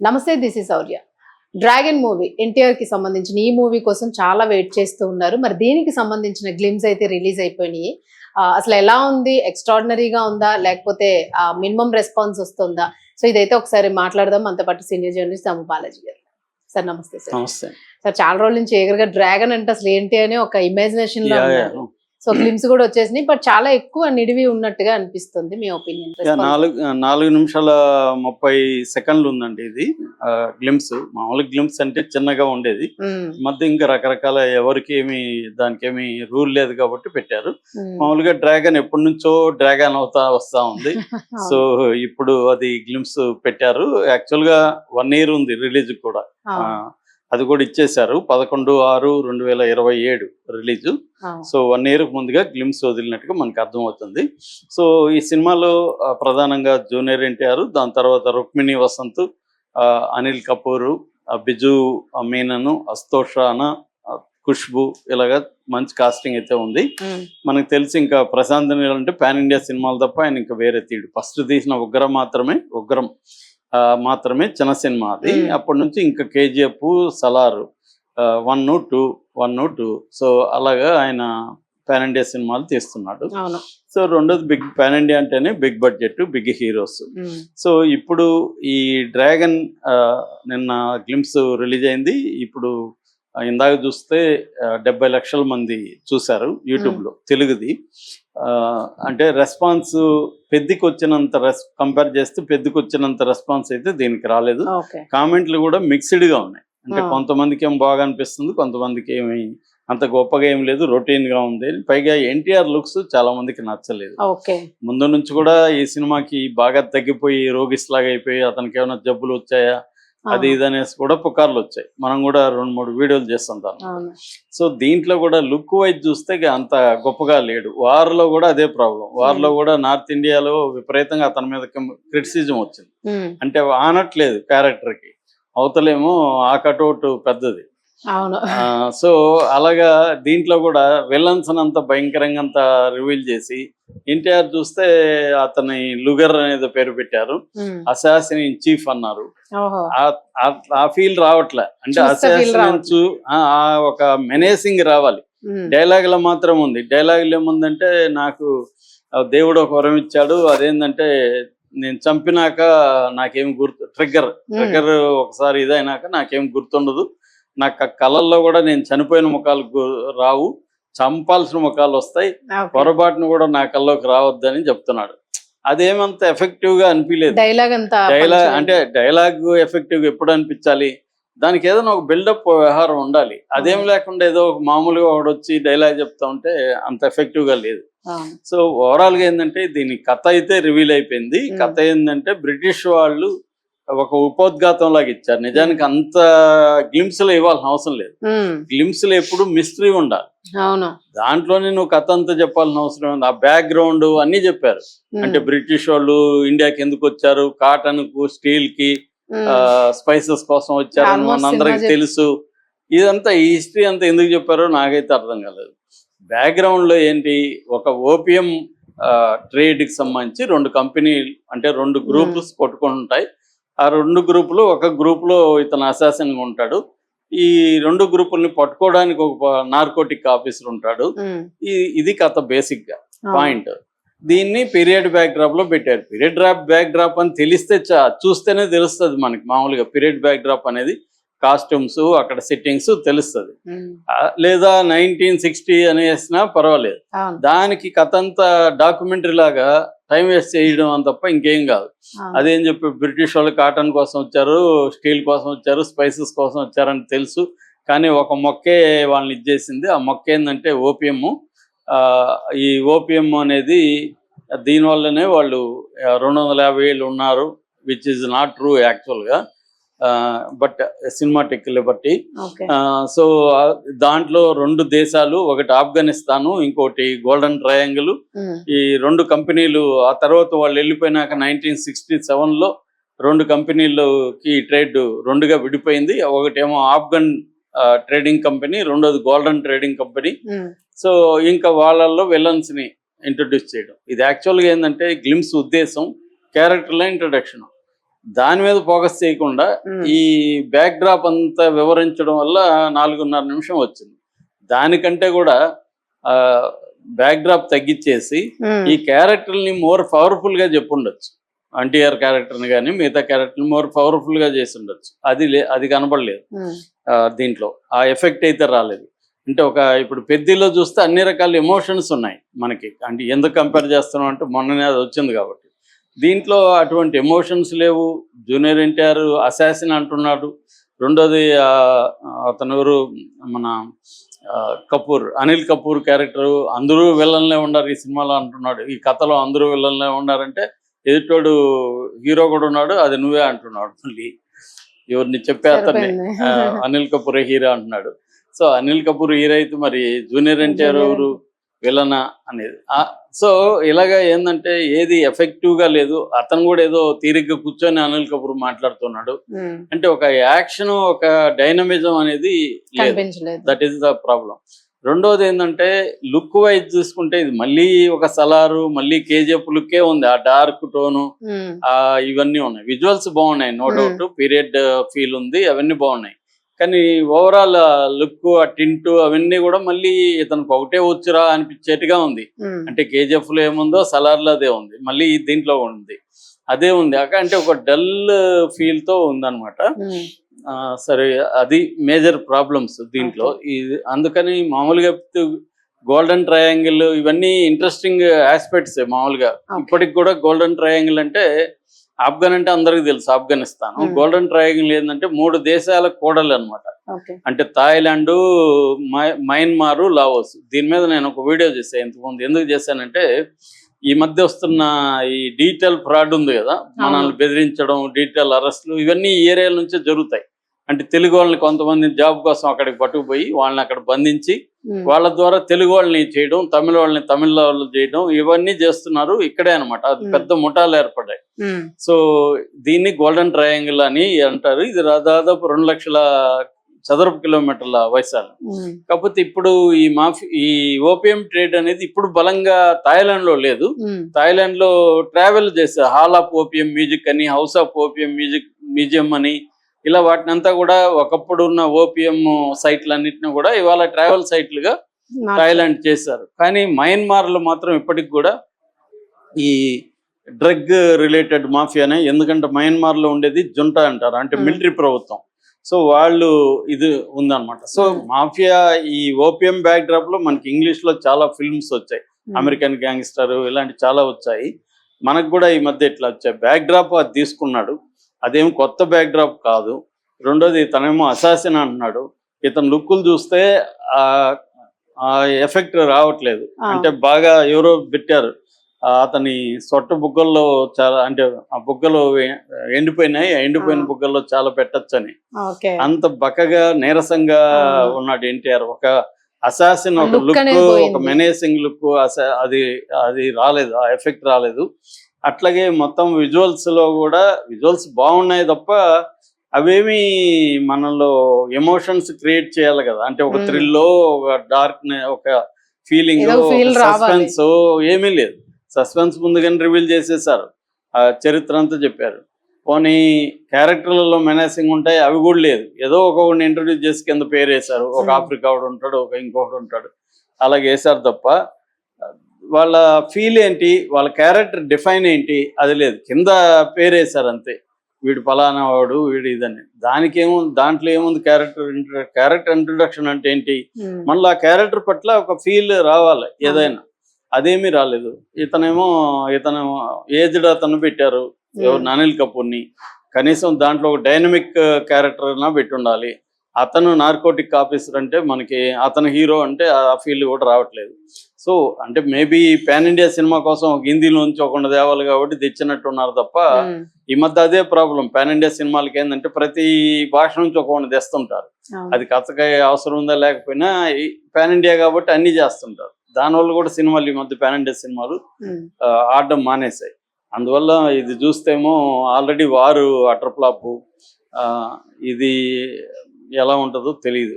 నమస్తే, this is Shaurya. Dragon movie NTR కి సంబంధించిన ఈ మూవీ కోసం చాలా వెయిట్ చేస్తూ ఉన్నారు. మరి దీనికి సంబంధించిన గ్లిమ్స్ అయితే రిలీజ్ అయిపోయినాయి. అసలు ఎలా ఉంది? ఎక్స్ట్రాడినరీగా ఉందా, లేకపోతే మినిమం రెస్పాన్స్ వస్తుందా? సో ఇదైతే ఒకసారి మాట్లాడదాం. మనతో పాటు సీనియర్ జర్నలిస్ట్ దాము బాలాజీ గారు. సార్ నమస్తే. సార్ నమస్తే సార్, చాలా రోజుల నుంచి ఎగరగా డ్రాగన్ అంటే అసలు ఏంటి అని ఒక ఇమాజినేషన్ లో ఉన్నారు. సో గ్లిమ్స్ కూడా వచ్చేసినాయి, బట్ చాలా ఎక్కువ నిడివి ఉన్నట్టుగా అనిపిస్తుంది. మీ ఒపీనియన్? 4 నిమిషాల 30 సెకండ్లు ఉందండి ఇది గ్లిమ్స్. మామూలు గ్లిమ్స్ అంటే చిన్నగా ఉండేది, మధ్య ఇంకా రకరకాల ఎవరికి దానికి ఏమి రూల్ లేదు కాబట్టి పెట్టారు. మామూలుగా డ్రాగన్ ఎప్పటి నుంచో డ్రాగన్ వస్తా ఉంది. సో ఇప్పుడు అది గ్లిమ్స్ పెట్టారు. యాక్చువల్ గా 1 year ఉంది రిలీజ్ కూడా. అది కూడా ఇచ్చేశారు 11/6/2027 రిలీజ్. సో 1 year ముందుగా గ్లిమ్స్ వదిలినట్టుగా మనకు అర్థమవుతుంది. సో ఈ సినిమాలో ప్రధానంగా జూనియర్ ఎన్టీఆర్, దాని తర్వాత రుక్మిణి వసంత్, అనిల్ కపూర్, బిజు మీనన్, అస్తోష్ రానా, ఖుష్బు, ఇలాగా మంచి కాస్టింగ్ అయితే ఉంది. మనకు తెలిసి ఇంకా ప్రశాంత్ నీల్ అంటే పాన్ ఇండియా సినిమాలు తప్ప ఆయన ఇంకా వేరే తీడు. ఫస్ట్ తీసిన ఉగ్రం మాత్రమే చిన్న సినిమా అది. అప్పటి నుంచి ఇంకా కేజీఎఫ్, సలార్ 1, 2. సో అలాగా ఆయన పాన్ ఇండియా సినిమాలు తీస్తున్నాడు. సో రెండోది బిగ్ పాన్ ఇండియా అంటేనే big budget, big heroes. So ఇప్పుడు ఈ డ్రాగన్ నిన్న గ్లిమ్స్ రిలీజ్ అయింది. ఇప్పుడు ఇందాక చూస్తే 70 లక్షల మంది చూశారు యూట్యూబ్ లో, తెలుగుది. అంటే రెస్పాన్స్ పెద్దకి వచ్చినంత కంపేర్ చేస్తే పెద్దకి వచ్చినంత రెస్పాన్స్ అయితే దీనికి రాలేదు. కామెంట్లు కూడా మిక్స్డ్ గా ఉన్నాయి. అంటే కొంతమందికి ఏం బాగా అనిపిస్తుంది, కొంతమందికి ఏమి అంత గొప్పగా ఏం లేదు, రొటీన్ గా ఉంది. పైగా ఎన్టీఆర్ లుక్స్ చాలా మందికి నచ్చలేదు. ముందు నుంచి కూడా ఈ సినిమాకి బాగా తగ్గిపోయి రోగిస్లాగా అయిపోయి అతనికి ఏమైనా జబ్బులు వచ్చాయా అది ఇది అనేసి కూడా పుకార్లు వచ్చాయి. మనం కూడా 2-3 వీడియోలు చేస్తుంటాం. సో దీంట్లో కూడా లుక్ వైజ్ చూస్తే అంత గొప్పగా లేడు. వార్లో కూడా అదే ప్రాబ్లం. వార్లో కూడా నార్త్ ఇండియాలో విపరీతంగా అతని మీద క్రిటిసిజం వచ్చింది. అంటే ఆనట్లేదు క్యారెక్టర్ కి, అవతలేమో ఆ కటౌట్ పెద్దది. సో అలాగా దీంట్లో కూడా విలన్స్ అంత భయంకరంగా అంత రివీల్ చేసి, ఎన్టీఆర్ చూస్తే అతని లుగర్ అనేది పేరు పెట్టారు, అసాసిన్ ఇన్ చీఫ్ అన్నారు. ఆ ఫీల్ రావట్లే. అంటే అసాసిన్ ఒక మెనేసింగ్ రావాలి. డైలాగ్ లో మాత్రం ఉంది. డైలాగ్ ఏముందంటే, నాకు దేవుడు ఒక వరం ఇచ్చాడు, అదేంటంటే నేను చంపినాక నాకేం ట్రిగ్గర్ ఒకసారి ఇదైనాక నాకేం గుర్తుండదు, నాకు కళల్లో కూడా నేను చనిపోయిన ముఖాలు రావు, చంపాల్సిన ముఖాలు వస్తాయి, పొరపాటును కూడా నా కల్లోకి రావద్దని చెప్తున్నాడు. అదేమంత ఎఫెక్టివ్ గా అనిపించలేదు. డైలాగ్ ఎఫెక్టివ్ గా ఎప్పుడు అనిపించాలి, దానికి ఏదైనా ఒక బిల్డప్ వ్యవహారం ఉండాలి. అదేం లేకుండా ఏదో మామూలుగా ఒకడొచ్చి డైలాగ్ చెప్తా ఉంటే అంత ఎఫెక్టివ్ గా లేదు. సో ఓవరాల్ గా ఏంటంటే దీని కథ అయితే రివీల్ అయిపోయింది. కథ ఏంటంటే బ్రిటిష్ వాళ్ళు ఒక ఉపోద్ఘాతం లాగా ఇచ్చారు. నిజానికి అంత గ్లిమ్స్ లో ఇవ్వాల్సిన అవసరం లేదు. గ్లిమ్స్ లో ఎప్పుడు మిస్టరీ ఉండాలి. దాంట్లోనే నువ్వు కథ అంతా చెప్పాల్సిన అవసరం ఉంది. ఆ బ్యాక్గ్రౌండ్ అన్ని చెప్పారు. అంటే బ్రిటిష్ వాళ్ళు ఇండియాకి ఎందుకు వచ్చారు, కాటన్ కు, స్టీల్ కి, స్పైసెస్ కోసం వచ్చారు మనందరికి తెలుసు. ఇదంతా ఈ హిస్టరీ అంతా ఎందుకు చెప్పారో నాకైతే అర్థం కాలేదు. బ్యాక్గ్రౌండ్ లో ఏంటి, ఒక ఓపియం ట్రేడ్ కి సంబంధించి 2 కంపెనీలు, అంటే 2 గ్రూప్స్ కొట్టుకుని ఉంటాయి. ఆ 2 గ్రూపులు, ఒక గ్రూప్ లో ఇతను అసాసిన్ గా ఉంటాడు. ఈ 2 గ్రూపుల్ని పట్టుకోవడానికి ఒక నార్కోటిక్ ఆఫీసర్ ఉంటాడు. ఇది కథ బేసిక్ గా పాయింట్. దీన్ని పీరియడ్ బ్యాక్ డ్రాప్ లో పెట్టారు. పీరియడ్ బ్యాక్ డ్రాప్ అని తెలిస్తే చూస్తేనే తెలుస్తుంది మనకి. మామూలుగా పీరియడ్ బ్యాక్ డ్రాప్ అనేది కాస్ట్యూమ్స్, అక్కడ సెట్టింగ్స్ తెలుస్తుంది. లేదా 1960 అనేసినా పర్వాలేదు. దానికి కథ అంతా డాక్యుమెంటరీ లాగా టైం వేస్ట్ చేయడం అని తప్ప ఇంకేం కాదు. అదేం చెప్పి బ్రిటిష్ వాళ్ళు కాటన్ కోసం వచ్చారు, స్టీల్ కోసం వచ్చారు, స్పైసెస్ కోసం వచ్చారని తెలుసు. కానీ ఒక మొక్కే వాళ్ళని ఇచ్చేసింది. ఆ మొక్క ఏంటంటే ఓపియం. ఈ ఓపియం అనేది దీనివల్లనే వాళ్ళు 250 ఏళ్ళు ఉన్నారు, విచ్ ఇస్ నాట్ ట్రూ యాక్చువల్గా, బట్ సినిమాటిక్ లిబర్టీ. సో దాంట్లో 2 దేశాలు, ఒకటి ఆఫ్ఘనిస్తాను, ఇంకోటి గోల్డెన్ ట్రయాంగిల్. ఈ 2 కంపెనీలు ఆ తర్వాత వాళ్ళు వెళ్ళిపోయినాక 1967లో 2 కంపెనీలకి ట్రేడ్ 2గా విడిపోయింది. ఒకటేమో ఆఫ్ఘన్ ట్రేడింగ్ కంపెనీ, రెండోది గోల్డెన్ ట్రేడింగ్ కంపెనీ. సో ఇంకా వాళ్ళల్లో విలన్స్ ని ఇంట్రొడ్యూస్ చేయడం. ఇది యాక్చువల్గా ఏంటంటే గ్లిమ్స్ ఉద్దేశం క్యారెక్టర్ల ఇంట్రొడక్షన్. దాని మీద ఫోకస్ చేయకుండా ఈ బ్యాక్ డ్రాప్ అంతా వివరించడం వల్ల 4.5 నిమిషం వచ్చింది. దానికంటే కూడా బ్యాక్ డ్రాప్ తగ్గించేసి ఈ క్యారెక్టర్ని మోర్ పవర్ఫుల్ గా చెప్పుండొచ్చు. ఎన్టీఆర్ క్యారెక్టర్ని కానీ మిగతా క్యారెక్టర్ని మోర్ పవర్ఫుల్ గా చేసి ఉండొచ్చు. అది కనబడలేదు దీంట్లో. ఆ ఎఫెక్ట్ అయితే రాలేదు. అంటే ఇప్పుడు పెద్దిలో చూస్తే అన్ని రకాల ఎమోషన్స్ ఉన్నాయి మనకి. అంటే ఎందుకు కంపేర్ చేస్తున్నాం అంటే మొన్ననే అది వచ్చింది కాబట్టి. దీంట్లో అటువంటి ఎమోషన్స్ లేవు. జూనియర్ ఎన్టీఆర్ అసాసిన్ అంటున్నాడు. రెండోది అతను ఎవరు మన అనిల్ కపూర్ క్యారెక్టర్ అందరూ విలన్లే ఉన్నారు ఈ సినిమాలో అంటున్నాడు. ఈ కథలో అందరూ విలన్లే ఉన్నారంటే ఎదుటోడు హీరో కూడా ఉన్నాడు, అది నువ్వే అంటున్నాడు. మళ్ళీ ఎవరిని చెప్పే అతన్ని అనిల్ కపూర్ హీరో అంటున్నాడు. సో అనిల్ కపూర్ హీరో అయితే మరి జూనియర్ ఎన్టీఆర్ ఎవరు విలనా అనేది. సో ఇలాగా ఏంటంటే ఏది ఎఫెక్టివ్ గా లేదు. అతను కూడా ఏదో తీరిగ్గా కూర్చొని అనిల్ కపూర్ మాట్లాడుతున్నాడు. అంటే ఒక యాక్షన్, ఒక డైనమిజం అనేది లేదు. That is the problem. రెండోది ఏంటంటే లుక్ వైజ్ చూసుకుంటే ఇది మళ్ళీ ఒక సలారు, మళ్ళీ కేజీఎఫ్ లుక్కే ఉంది. ఆ డార్క్ టోను ఇవన్నీ ఉన్నాయి. విజువల్స్ బాగున్నాయి, నో డౌట్. పీరియడ్ ఫీల్ ఉంది, అవన్నీ బాగున్నాయి. కానీ ఓవరాల్ లుక్, ఆ టింటు అవన్నీ కూడా మళ్ళీ ఇతనికి ఒకటే వచ్చురా అనిపించేట్టుగా ఉంది. అంటే కేజీఎఫ్ లో ఏముందో సలార్లో అదే ఉంది, మళ్ళీ దీంట్లో ఉంది అదే ఉంది. అంటే ఒక డల్ ఫీల్ తో ఉందన్నమాట. సరే, అది మేజర్ ప్రాబ్లమ్స్ దీంట్లో. అందుకని మామూలుగా గోల్డెన్ ట్రయాంగిల్ ఇవన్నీ ఇంట్రెస్టింగ్ ఆస్పెక్ట్స్. మామూలుగా ఇప్పటికి కూడా గోల్డెన్ ట్రయాంగిల్ అంటే ఆఫ్ఘన్ అంటే అందరికి తెలుసు, ఆఫ్ఘనిస్తాన్. గోల్డెన్ ట్రయాంగిల్ ఏంటంటే 3 దేశాల కోడలు అనమాట. అంటే థాయిలాండ్, మయన్మార్, లావోస్. దీని మీద నేను ఒక వీడియో చేశాను ఇంతకుముందు. ఎందుకు చేశానంటే ఈ మధ్య వస్తున్న ఈ డిజిటల్ ఫ్రాడ్ ఉంది కదా, మనల్ని బెదిరించడం, డిజిటల్ అరెస్టులు, ఇవన్నీ ఈ ఏరియాల నుంచే జరుగుతాయి. అంటే తెలుగు వాళ్ళని కొంతమంది జాబ్ కోసం అక్కడికి పట్టుకుపోయి వాళ్ళని అక్కడ బంధించి వాళ్ళ ద్వారా తెలుగు వాళ్ళని చేయడం, తమిళ వాళ్ళని తమిళ వాళ్ళు చేయడం, ఇవన్నీ చేస్తున్నారు ఇక్కడే అనమాట. అది పెద్ద ముఠాలు ఏర్పడ్డాయి. సో దీన్ని గోల్డెన్ ట్రయాంగిల్ అని అంటారు. ఇది దాదాపు 2 లక్షల చదరపు కిలోమీటర్ల వైశాల్యం. కాకపోతే ఇప్పుడు ఈ ఓపియం ట్రేడ్ అనేది ఇప్పుడు బలంగా థాయిలాండ్ లో లేదు. థాయిలాండ్ లో ట్రావెల్ చేసే హాల్ ఆఫ్ ఓపియం మ్యూజిక్ అని, హౌస్ ఆఫ్ ఓపియం మ్యూజియం అని, ఇలా వాటిని అంతా కూడా ఒకప్పుడు ఉన్న ఓపియం సైట్లన్నిటిని కూడా ఇవాళ ట్రావెల్ సైట్లుగా థాయిలాండ్ చేశారు. కానీ మయన్మార్ లో మాత్రం ఇప్పటికి కూడా ఈ డ్రగ్ రిలేటెడ్ మాఫియానే. ఎందుకంటే మయన్మార్ లో ఉండేది జుంటా అంటారు, అంటే మిలిటరీ ప్రభుత్వం. సో వాళ్ళు ఇది ఉందన్నమాట. సో మాఫియా ఈ ఓపియం బ్యాక్ డ్రాప్ లో మనకి ఇంగ్లీష్ లో చాలా ఫిల్మ్స్ వచ్చాయి. అమెరికన్ గ్యాంగ్స్టర్ ఇలాంటి చాలా వచ్చాయి. మనకు కూడా ఈ మధ్య ఇట్లా వచ్చాయి. బ్యాక్ డ్రాప్ అది తీసుకున్నాడు, అదేం కొత్త బ్యాక్ డ్రాప్ కాదు. రెండోది తనేమో అసాసిన్ అంటున్నాడు. ఇతను లుక్కులు చూస్తే ఆ ఎఫెక్ట్ రావట్లేదు. అంటే బాగా ఎవరో పెట్టారు అతని సొట్ట బుగ్గల్లో చాలా, అంటే ఆ బుగ్గలు ఎండిపోయిన బుగ్గల్లో చాలా పెట్టచ్చని. అంత బక్కగా నీరసంగా ఉన్నాడు ఎన్టీఆర్. ఒక అసాసిన్ ఒక లుక్, ఒక మెనేసింగ్ లుక్, అది రాలేదు, ఆ ఎఫెక్ట్ రాలేదు. అట్లాగే మొత్తం విజువల్స్ లో కూడా విజువల్స్ బాగున్నాయి తప్ప అవేమి మనలో ఎమోషన్స్ క్రియేట్ చేయాలి కదా. అంటే ఒక థ్రిల్లో, ఒక డార్క్, ఒక ఫీలింగ్, సస్పెన్స్ ఏమీ లేదు. సస్పెన్స్ ముందుగానే రివీల్ చేసేసారు, ఆ చరిత్ర అంతా చెప్పారు. పోనీ క్యారెక్టర్లలో మెనేసింగ్ ఉంటాయి, అవి కూడా లేదు. ఏదో ఒకరిని ఇంట్రొడ్యూస్ చేసి కింద పేరు వేశారు. ఒక ఆఫ్రికా వాడు ఉంటాడు, ఒక ఇంకొకటి ఉంటాడు, అలాగే వేశారు తప్ప వాళ్ళ ఫీల్ ఏంటి, వాళ్ళ క్యారెక్టర్ డిఫైన్ ఏంటి అది లేదు. కింద పేరు వేశారు అంతే, వీడు ఫలానా వాడు, వీడు ఇదని. దాంట్లో ఏముంది క్యారెక్టర్ ఇంట్రొడక్షన్ అంటే ఏంటి, మళ్ళీ ఆ క్యారెక్టర్ పట్ల ఒక ఫీల్ రావాలి ఏదైనా. అదేమీ రాలేదు. ఇతను ఏజ్డ్ అతను పెట్టారు, ఎవరు అనిల్ కపూర్ని. కనీసం దాంట్లో ఒక డైనమిక్ క్యారెక్టర్ అయినా పెట్టి ఉండాలి. అతను నార్కోటిక్ ఆఫీసర్ అంటే మనకి అతను హీరో అంటే ఆ ఫీల్ కూడా రావట్లేదు. సో అంటే మేబీ పాన్ ఇండియా సినిమా కోసం హిందీలో నుంచి ఒకటి తేవాలి కాబట్టి తెచ్చినట్టున్నారు తప్ప ఈ మధ్య అదే ప్రాబ్లం. పాన్ ఇండియా సినిమాలకి ఏంటంటే ప్రతి భాష నుంచి ఒకటి తెస్తుంటారు. అది కథకాయ అవసరం ఉందా లేకపోయినా పాన్ ఇండియా కాబట్టి అన్ని చేస్తుంటారు. దానివల్ల కూడా సినిమాలు ఈ మధ్య పాన్ ఇండియా సినిమాలు ఆడడం మానేశాయి. అందువల్ల ఇది చూస్తేమో ఆల్రెడీ వారు అటర్ ఫ్లాప్, ఇది ఎలా ఉంటుందో తెలియదు.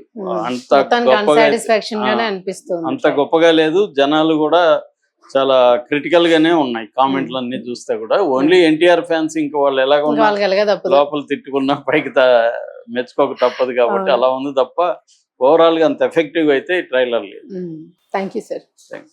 అంత గొప్పగా లేదు. జనాలు కూడా చాలా క్రిటికల్ గానే ఉన్నాయి కామెంట్లు అన్ని చూస్తే కూడా. ఓన్లీ ఎన్టీఆర్ ఫ్యాన్స్ ఇంకా వాళ్ళు ఎలాగ ఇంకా ఉన్నా వాళ్ళకి ఎలాగో తప్పదు. లోపల తిట్టుకున్నా పైకి మెచ్చుకోక తప్పదు కాబట్టి అవును. అలా ఉంది తప్ప ఓవరాల్ గా అంత ఎఫెక్టివ్ అయితే ట్రైలర్ లేదు. Thank you sir. Thanks.